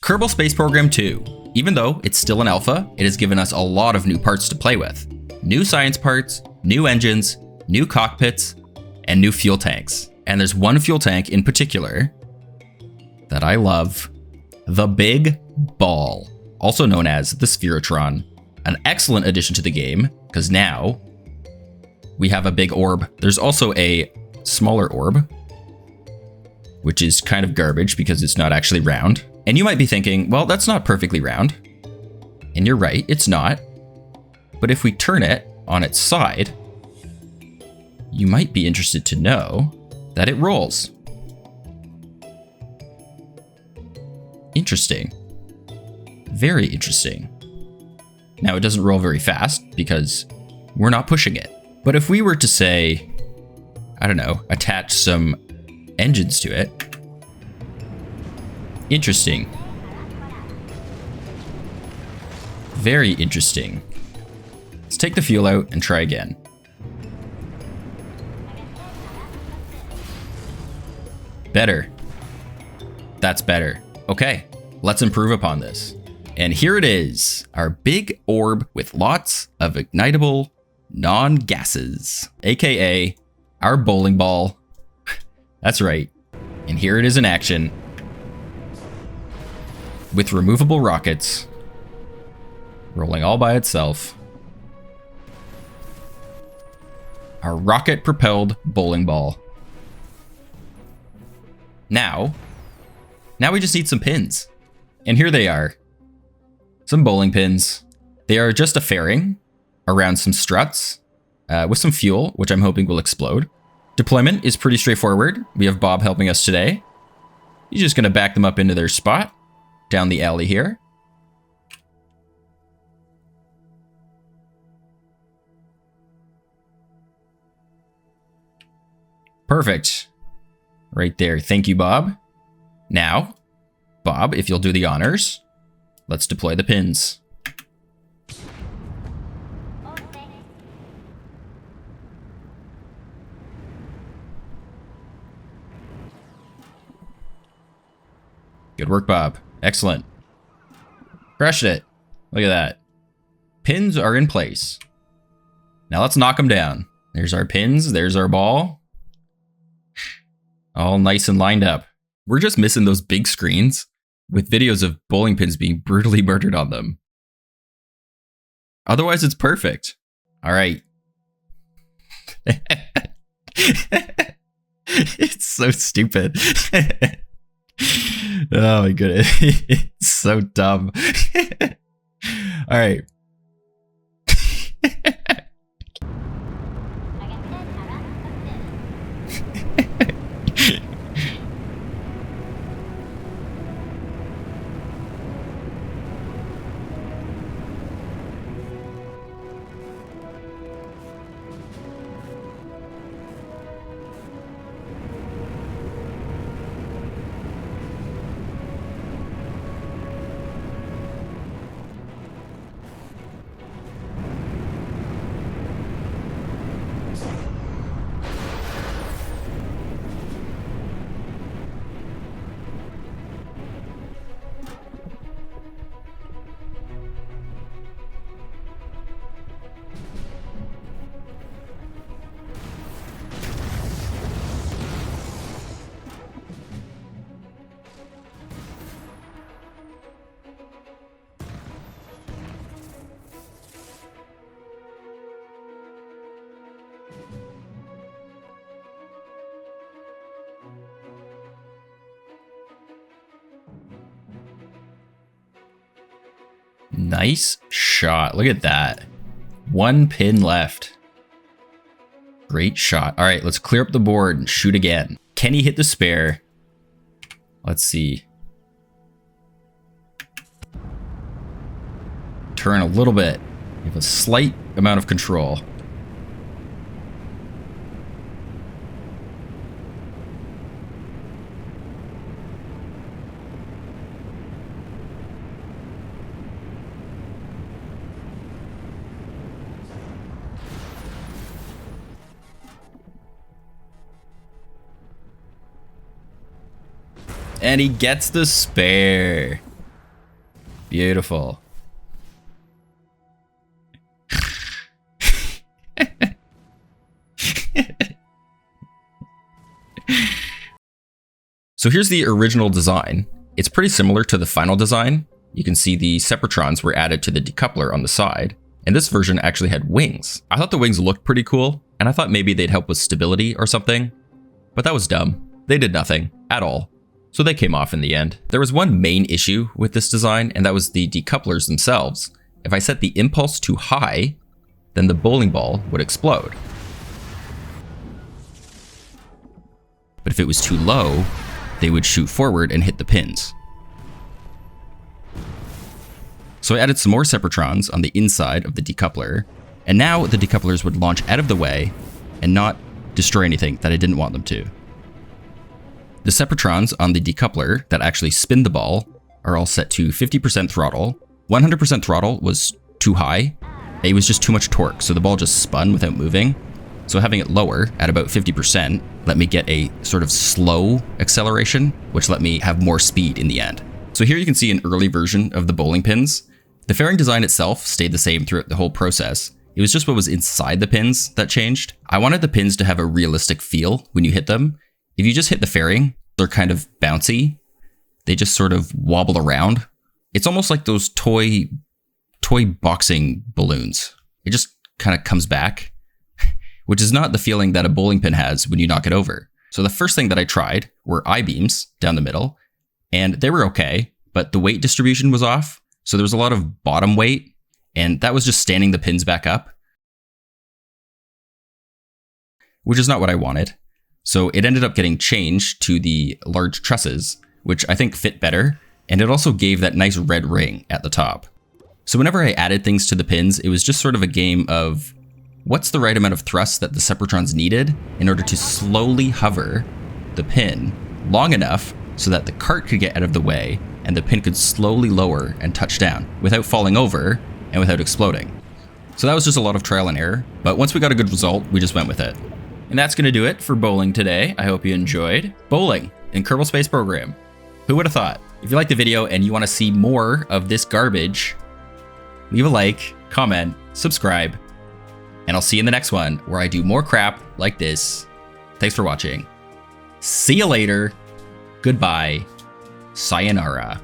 Kerbal Space Program 2. Even though it's still an alpha, it has given us a lot of new parts to play with. New science parts, new engines, new cockpits, and new fuel tanks. And there's one fuel tank in particular that I love. The Big Ball, also known as the Spherotron. An excellent addition to the game, because now we have a big orb. There's also a smaller orb, which is kind of garbage because it's not actually round. And you might be thinking, well, that's not perfectly round. And you're right, it's not. But if we turn it on its side, you might be interested to know that it rolls. Interesting. Very interesting. Now, it doesn't roll very fast because we're not pushing it. But if we were to say, I don't know, attach some engines to it, interesting. Very interesting. Let's take the fuel out and try again. Better. That's better. Okay, let's improve upon this. And here it is, our big orb with lots of ignitable non-gases, aka our bowling ball. That's right. And here it is in action with removable rockets rolling all by itself. Our rocket-propelled bowling ball. Now we just need some pins. And here they are. Some bowling pins. They are just a fairing around some struts with some fuel, which I'm hoping will explode. Deployment is pretty straightforward. We have Bob helping us today. He's just gonna back them up into their spot down the alley here. Perfect. Right there. Thank you, Bob. Now, Bob, if you'll do the honors, let's deploy the pins. Good work, Bob. Excellent. Crushed it. Look at that. Pins are in place. Now let's knock them down. There's our pins. There's our ball. All nice and lined up. We're just missing those big screens with videos of bowling pins being brutally murdered on them. Otherwise, it's perfect. All right. It's so stupid. Oh my goodness. It's so dumb. All right. Nice shot. Look at that. One pin left. Great shot. All right, let's clear up the board and shoot again. Can he hit the spare? Let's see. Turn a little bit. You have a slight amount of control. And he gets the spare. Beautiful. So here's the original design. It's pretty similar to the final design. You can see the Separatrons were added to the decoupler on the side, and this version actually had wings. I thought the wings looked pretty cool, and I thought maybe they'd help with stability or something, but that was dumb. They did nothing at all. So they came off in the end. There was one main issue with this design, and that was the decouplers themselves. If I set the impulse too high, then the bowling ball would explode. But if it was too low, they would shoot forward and hit the pins. So I added some more Separatrons on the inside of the decoupler, and now the decouplers would launch out of the way and not destroy anything that I didn't want them to. The Separatrons on the decoupler that actually spin the ball are all set to 50% throttle. 100% throttle was too high. It was just too much torque, so the ball just spun without moving. So having it lower at about 50% let me get a sort of slow acceleration, which let me have more speed in the end. So here you can see an early version of the bowling pins. The fairing design itself stayed the same throughout the whole process. It was just what was inside the pins that changed. I wanted the pins to have a realistic feel when you hit them. If you just hit the fairing, they're kind of bouncy. They just sort of wobble around. It's almost like those toy boxing balloons. It just kind of comes back, which is not the feeling that a bowling pin has when you knock it over. So the first thing that I tried were I-beams down the middle, and they were okay, but the weight distribution was off. So there was a lot of bottom weight, and that was just standing the pins back up, which is not what I wanted. So it ended up getting changed to the large trusses, which I think fit better, and it also gave that nice red ring at the top. So whenever I added things to the pins, it was just sort of a game of what's the right amount of thrust that the Separatrons needed in order to slowly hover the pin long enough so that the cart could get out of the way and the pin could slowly lower and touch down without falling over and without exploding. So that was just a lot of trial and error, but once we got a good result, we just went with it. And that's going to do it for bowling today. I hope you enjoyed bowling in Kerbal Space Program. Who would have thought? If you liked the video and you want to see more of this garbage, leave a like, comment, subscribe, and I'll see you in the next one where I do more crap like this. Thanks for watching. See you later. Goodbye. Sayonara.